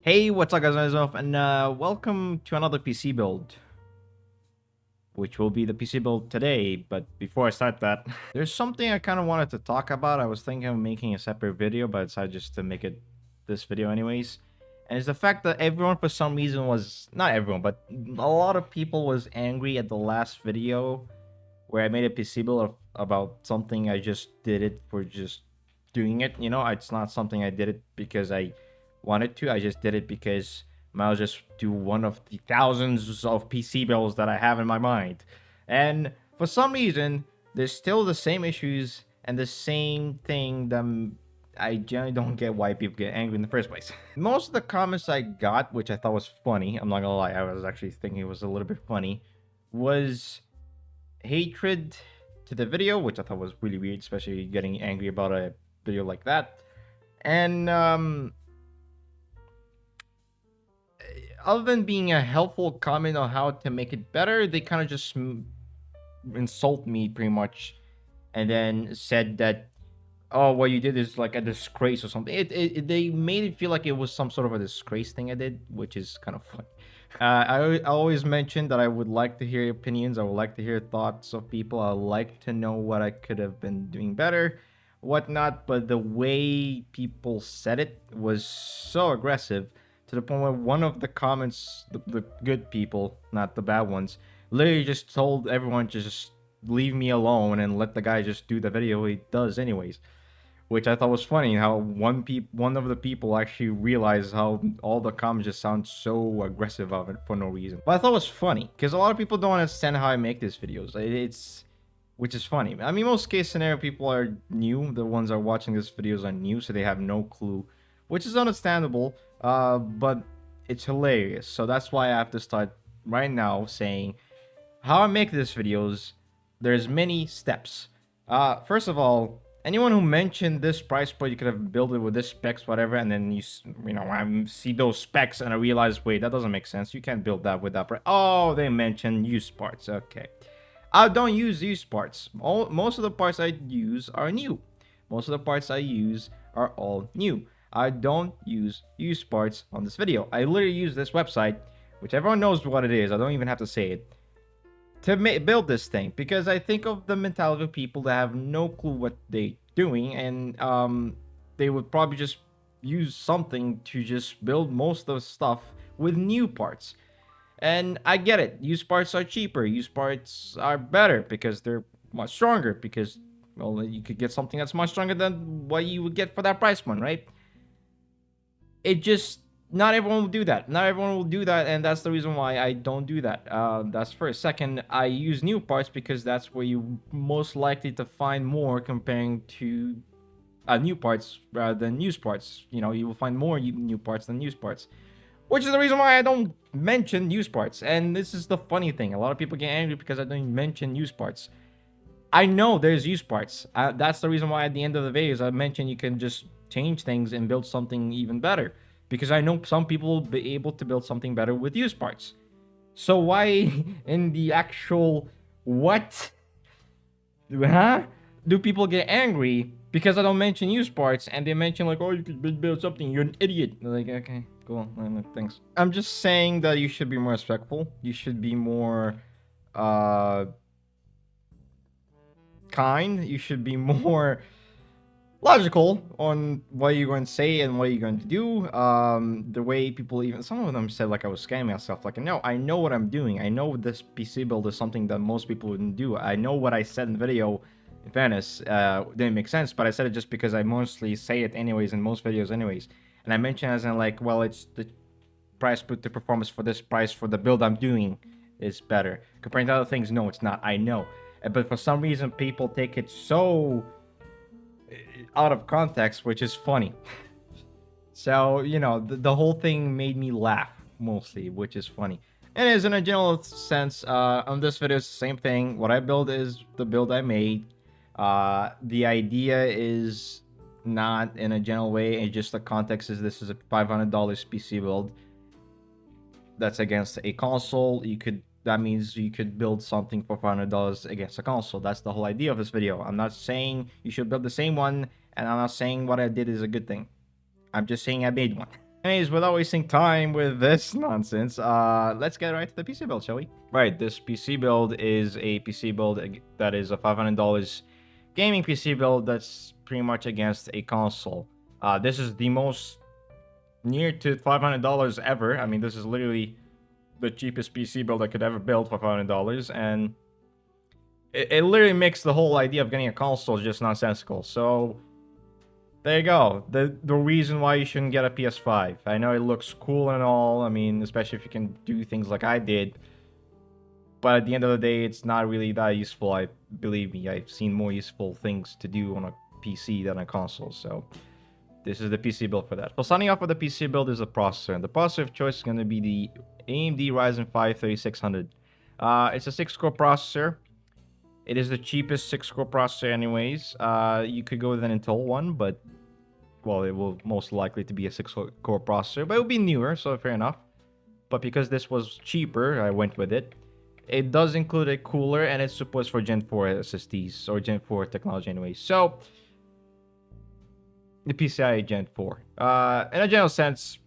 Hey, what's up guys, myself, and welcome to another PC build, which will be the PC build today. But before I start that, there's something I kind of wanted to talk about. I was thinking of making a separate video, but I decided just to make it this video anyways. And it's the fact that everyone for some reason was, not everyone, but a lot of people was angry at the last video where I made a PC build about something. I just did it for just doing it, it's not something I did it because I wanted to. I just did it because I'll just do one of the thousands of PC builds that I have in my mind. And for some reason, there's still the same issues and the same thing that I generally don't get why people get angry in the first place. Most of the comments I got, which I thought was funny, I'm not gonna lie, I was actually thinking it was a little bit funny, was hatred to the video, which I thought was really weird, especially getting angry about a video like that. And other than being a helpful comment on how to make it better, they kind of just insult me pretty much, and then said that, oh, what you did is like a disgrace or something. They made it feel like it was some sort of a disgrace thing I did, which is kind of funny. I always mentioned that I would like to hear opinions. I would like to hear thoughts of people. I like to know what I could have been doing better, whatnot. But the way people said it was so aggressive, to the point where one of the comments, the good people, not the bad ones, literally just told everyone to just leave me alone and let the guy just do the video he does anyways. Which I thought was funny, how one of the people actually realized how all the comments just sound so aggressive of it for no reason. But I thought it was funny, because a lot of people don't understand how I make these videos. Which is funny. I mean, most case scenario, people are new. The ones that are watching these videos are new, so they have no clue, which is understandable. But it's hilarious. So that's why I have to start right now saying how I make these videos. There's many steps. First of all, anyone who mentioned this price point, you could have built it with this specs, whatever, and then I see those specs and I realize, wait, that doesn't make sense. You can't build that with that price. Oh, they mentioned used parts. Okay, I don't use used parts. Most of the parts I use are new. Most of the parts I use are all new. I don't use used parts on this video. I literally use this website, which everyone knows what it is. I don't even have to say it, to build this thing, because I think of the mentality of people that have no clue what they're doing, and they would probably just use something to just build most of the stuff with new parts. And I get it. Used parts are cheaper. Used parts are better because they're much stronger. Because, well, you could get something that's much stronger than what you would get for that price one, right? It just, not everyone will do that. Not everyone will do that, and that's the reason why I don't do that. That's first. Second, I use new parts because that's where you most likely to find more comparing to new parts rather than used parts. You will find more new parts than used parts, which is the reason why I don't mention used parts. And this is the funny thing. A lot of people get angry because I don't mention used parts. I know there's used parts. That's the reason why at the end of the videos I mentioned you can just change things and build something even better. Because I know some people will be able to build something better with used parts. So why in the actual what? Huh? Do people get angry because I don't mention used parts and they mention like, oh, you could build something, you're an idiot. They're like, okay, cool, thanks. I'm just saying that you should be more respectful. You should be more kind. You should be more logical on what you're going to say and what you're going to do. The way people, even some of them said like I was scamming myself. Like, no, I know what I'm doing. I know this PC build is something that most people wouldn't do. I know what I said in the video, in fairness, didn't make sense, but I said it just because I mostly say it anyways in most videos anyways. And I mentioned as in like, well, it's the price put the performance for this price for the build I'm doing is better. Comparing to other things, no, it's not. I know. But for some reason, people take it so out of context, which is funny. So, the whole thing made me laugh mostly, which is funny. And as in a general sense, on this video, it's the same thing. What I build is the build I made. The idea is not in a general way. It's just the context is this is a $500 PC build that's against a console. That means you could build something for $500 against a console. That's the whole idea of this video. I'm not saying you should build the same one, and I'm not saying what I did is a good thing. I'm just saying I made one. Anyways, without wasting time with this nonsense, let's get right to the PC build, shall we? Right, this PC build is a PC build that is a $500 gaming PC build that's pretty much against a console. This is the most near to $500 ever. I mean, this is literally the cheapest PC build I could ever build for $500, and it literally makes the whole idea of getting a console just nonsensical. So there you go. The reason why you shouldn't get a PS5. I know it looks cool and all. I mean, especially if you can do things like I did. But at the end of the day, it's not really that useful. Believe me, I've seen more useful things to do on a PC than a console. So this is the PC build for that. So starting off with the PC build is the processor. And the processor of choice is going to be the AMD Ryzen 5 3600. It's a 6-core processor. It is the cheapest 6-core processor anyways. You could go with an Intel one, but well, it will most likely to be a 6-core processor, but it will be newer, so fair enough. But because this was cheaper, I went with it. It does include a cooler, and it's supposed for Gen 4 SSDs, or Gen 4 technology anyway. So, the PCIe Gen 4. In a general sense,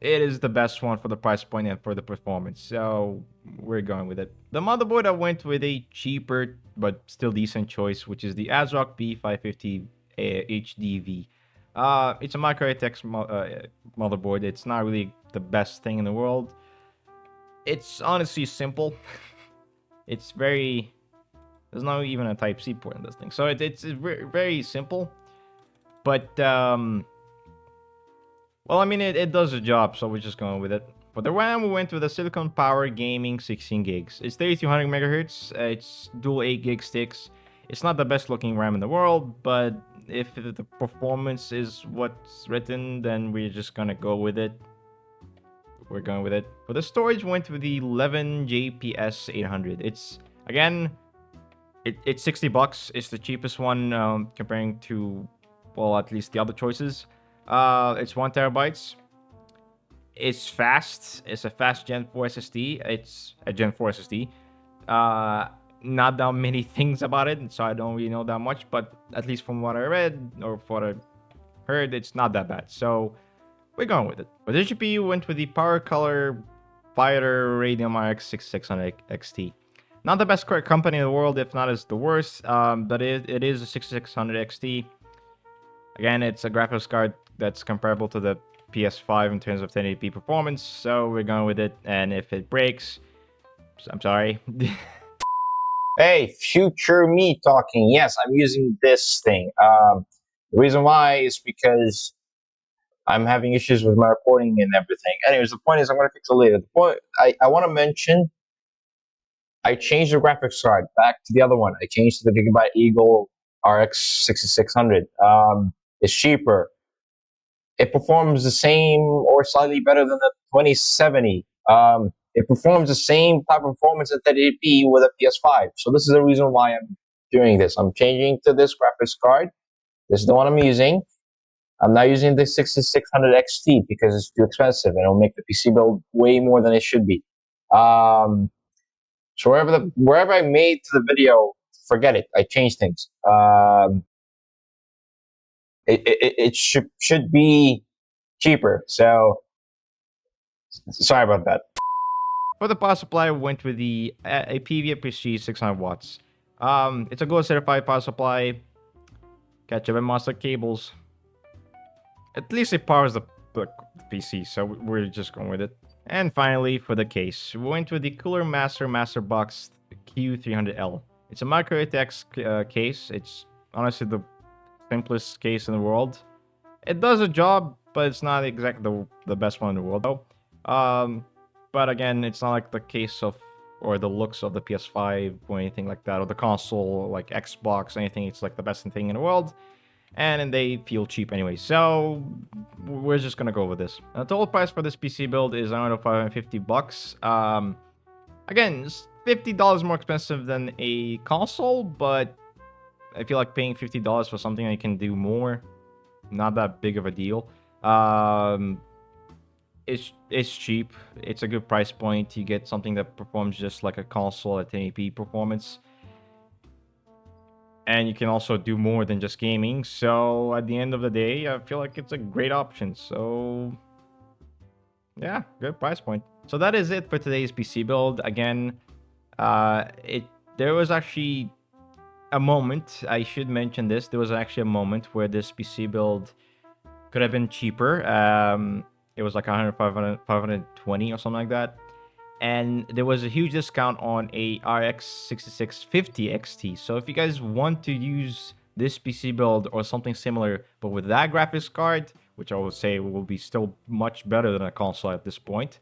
it is the best one for the price point and for the performance. So, we're going with it. The motherboard, I went with a cheaper, but still decent choice, which is the ASRock B550 HDV. It's a micro ATX motherboard. It's not really the best thing in the world. It's honestly simple. It's very... There's not even a Type-C port in this thing. So it's very simple. But, well, I mean, it does the job, so we're just going with it. For the RAM, we went with a Silicon Power Gaming 16 gigs. It's 3200 megahertz. It's dual 8 gig sticks. It's not the best looking RAM in the world, but if the performance is what's written, then we're just gonna go with it. We're going with it. For the storage, went with the 11 JPS 800. It's, again, it's $60. It's the cheapest one comparing to, well, at least the other choices. It's 1 terabytes. It's fast. It's a fast Gen 4 SSD. It's a Gen 4 SSD. Not that many things about it, so I don't really know that much. But at least from what I read or what I heard, it's not that bad. So we're going with it. For the GPU, went with the Power Color Fighter Radeon RX 6600 XT. Not the best company in the world, if not as the worst. But it is a 6600 XT. Again, it's a graphics card that's comparable to the PS5 in terms of 1080p performance, so we're going with it. And if it breaks, I'm sorry. Hey, future me talking. Yes, I'm using this thing. The reason why is because I'm having issues with my recording and everything. Anyways, the point is I'm going to fix it later. The point I want to mention, I changed the graphics card back to the other one. I changed to the Gigabyte Eagle RX 6600. It's cheaper. It performs the same or slightly better than the 2070. It performs the same type of performance at 1080p with a PS5. So this is the reason why I'm doing this. I'm changing to this graphics card. This is the one I'm using. I'm not using the 6600 XT because it's too expensive and it'll make the PC build way more than it should be. So wherever I made to the video, forget it. I changed things. It should be cheaper. So sorry about that. For the power supply, we went with the a PVA Prestige 600 watts. It's a gold certified power supply. Ketchup and mustard cables. At least it powers the PC, so we're just going with it. And finally, for the case, we went with the Cooler Master Box Q300L. It's a micro ATX case. It's honestly the simplest case in the world. It does a job, but it's not exactly the best one in the world, though. But again, it's not like the case of or the looks of the PS5 or anything like that, or the console like Xbox, anything. It's like the best thing in the world. And they feel cheap anyway, so we're just gonna go with this. The total price for this PC build is around $550. Again, it's $50 more expensive than a console, but I feel like paying $50 for something I can do more, not that big of a deal. It's cheap. It's a good price point. You get something that performs just like a console at 1080p performance. And you can also do more than just gaming. So at the end of the day, I feel like it's a great option. So Yeah, good price point. So that is it for today's PC build. Again, it there was actually a moment, I should mention this. There was actually a moment where this PC build could have been cheaper. It was like 100, 500, 520 or something like that. And there was a huge discount on a RX 6650 XT. So if you guys want to use this PC build or something similar, but with that graphics card, which I would say will be still much better than a console at this point,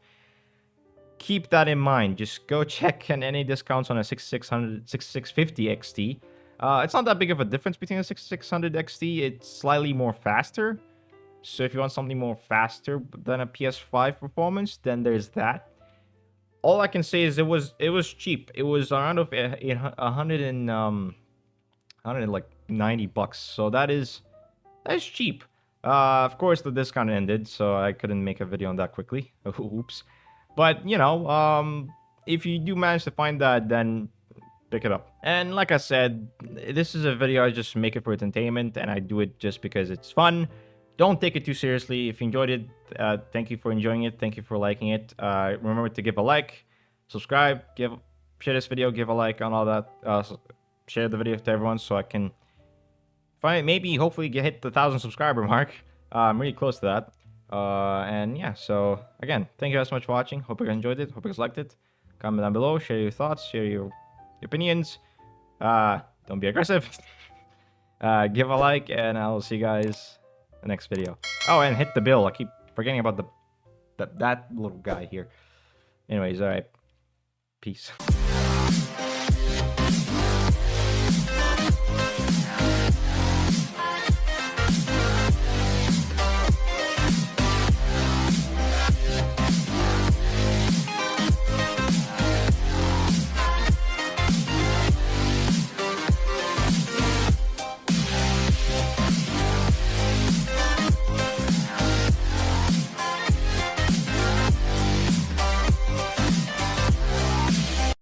keep that in mind. Just go check on any discounts on a 6650 XT. It's not that big of a difference between a 6600 XT. It's slightly more faster. So if you want something more faster than a PS5 performance, then there's that. All I can say is it was cheap. It was around of 100 and 190 bucks. So that's cheap. Of course the discount ended, so I couldn't make a video on that quickly. Oops. But you know, if you do manage to find that, then pick it up. And like I said, this is a video I just make it for entertainment, and I do it just because it's fun. Don't take it too seriously. If you enjoyed it, thank you for enjoying it. Thank you for liking it. Remember to give a like, subscribe, share this video, give a like on all that. Share the video to everyone so I can hopefully hit the 1,000 subscriber mark. I'm really close to that. And yeah, so again, thank you guys so much for watching. Hope you guys enjoyed it. Hope you guys liked it. Comment down below, share your thoughts, share your opinions. Don't be aggressive. Give a like, and I'll see you guys in the next video. Oh, and hit the bell. I keep forgetting about that little guy here. Anyways, all right. Peace.